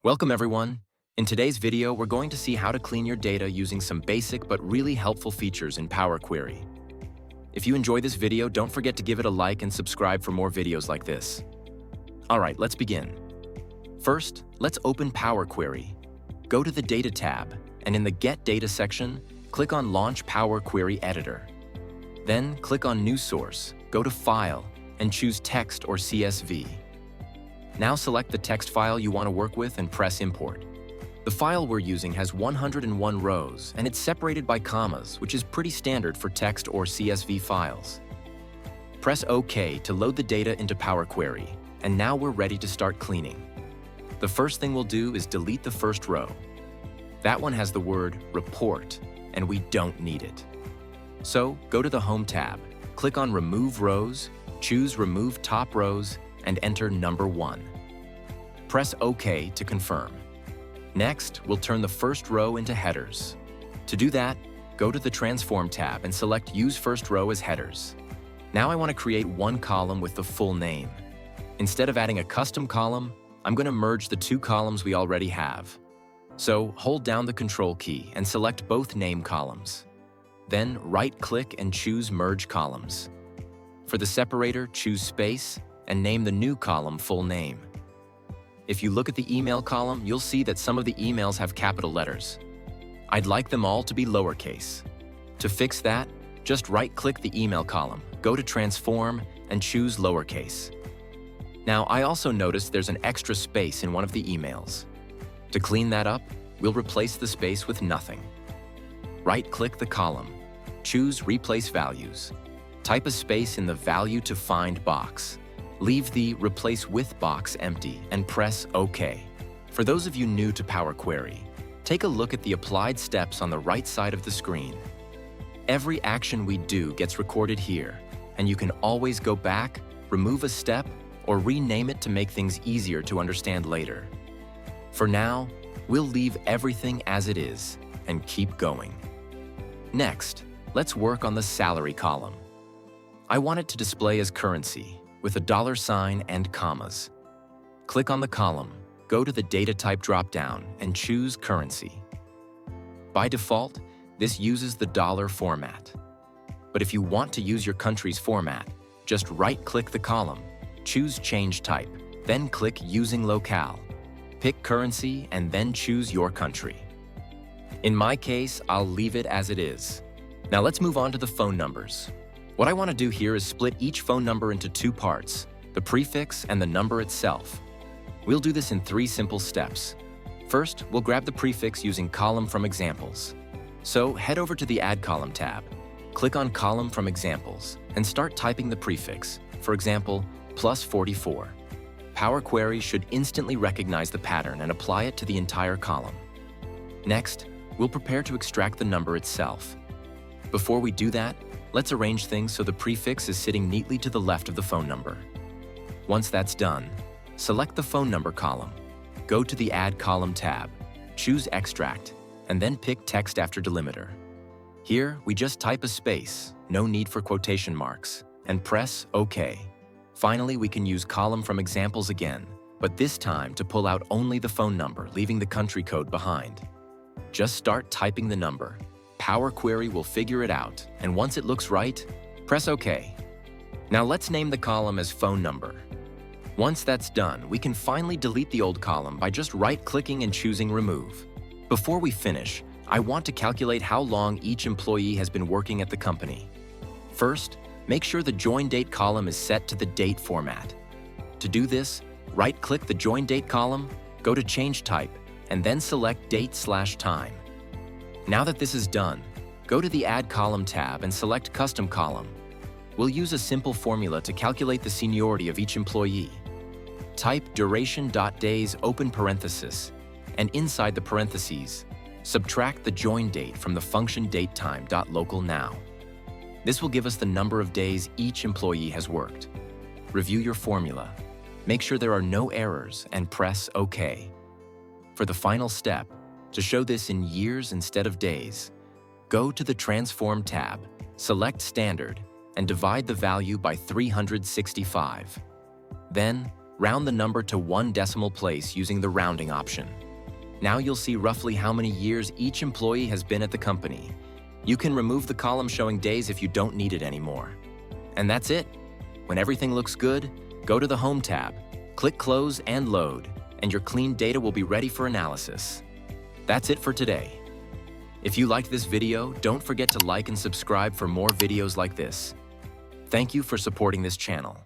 Welcome everyone. In today's video, we're going to see how to clean your data using some basic but really helpful features in Power Query. If you enjoy this video, don't forget to give it a like and subscribe for more videos like this. All right, let's begin. First, let's open Power Query. Go to the Data tab, and in the Get Data section, click on Launch Power Query Editor. Then click on New Source, go to File, and choose Text or CSV. Now select the text file you want to work with and press Import. The file we're using has 101 rows, and it's separated by commas, which is pretty standard for text or CSV files. Press OK to load the data into Power Query, and now we're ready to start cleaning. The first thing we'll do is delete the first row. That one has the word Report, and we don't need it. So go to the Home tab, click on Remove Rows, choose Remove Top Rows, and enter number 1. Press OK to confirm. Next, we'll turn the first row into headers. To do that, go to the Transform tab and select Use First Row as headers. Now I want to create one column with the full name. Instead of adding a custom column, I'm going to merge the two columns we already have. So hold down the Control key and select both name columns. Then right-click and choose Merge Columns. For the separator, choose Space and name the new column full name. If you look at the email column, you'll see that some of the emails have capital letters. I'd like them all to be lowercase. To fix that, just right-click the email column, go to Transform, and choose Lowercase. Now, I also noticed there's an extra space in one of the emails. To clean that up, we'll replace the space with nothing. Right-click the column, choose Replace Values. Type a space in the Value to Find box. Leave the Replace With box empty and press OK. For those of you new to Power Query, take a look at the applied steps on the right side of the screen. Every action we do gets recorded here, and you can always go back, remove a step, or rename it to make things easier to understand later. For now, we'll leave everything as it is and keep going. Next, let's work on the salary column. I want it to display as currency, with a $sign and commas. Click on the column, go to the Data Type drop-down, and choose Currency. By default, this uses the dollar format. But if you want to use your country's format, just right-click the column, choose Change Type, then click Using Locale. Pick Currency and then choose your country. In my case, I'll leave it as it is. Now let's move on to the phone numbers. What I want to do here is split each phone number into two parts, the prefix and the number itself. We'll do this in 3 simple steps. First, we'll grab the prefix using Column from Examples. So head over to the Add Column tab, click on Column from Examples, and start typing the prefix, for example, +44. Power Query should instantly recognize the pattern and apply it to the entire column. Next, we'll prepare to extract the number itself. Before we do that, let's arrange things so the prefix is sitting neatly to the left of the phone number. Once that's done, select the phone number column, go to the Add Column tab, choose Extract, and then pick Text after delimiter. Here, we just type a space, no need for quotation marks, and press OK. Finally, we can use Column from Examples again, but this time to pull out only the phone number, leaving the country code behind. Just start typing the number. Power Query will figure it out, and once it looks right, press OK. Now let's name the column as Phone Number. Once that's done, we can finally delete the old column by just right-clicking and choosing Remove. Before we finish, I want to calculate how long each employee has been working at the company. First, make sure the Join Date column is set to the Date format. To do this, right-click the Join Date column, go to Change Type, and then select Date/Time. Now that this is done, go to the Add Column tab and select Custom Column. We'll use a simple formula to calculate the seniority of each employee. Type duration.days open parenthesis, and inside the parentheses, subtract the join date from the function datetime.localNow. This will give us the number of days each employee has worked. Review your formula. Make sure there are no errors and press OK. For the final step, to show this in years instead of days, go to the Transform tab, select Standard, and divide the value by 365. Then, Round the number to one decimal place using the rounding option. Now you'll see roughly how many years each employee has been at the company. You can remove the column showing days if you don't need it anymore. And that's it. When everything looks good, go to the Home tab, click Close and Load, and your clean data will be ready for analysis. That's it for today. If you liked this video, don't forget to like and subscribe for more videos like this. Thank you for supporting this channel.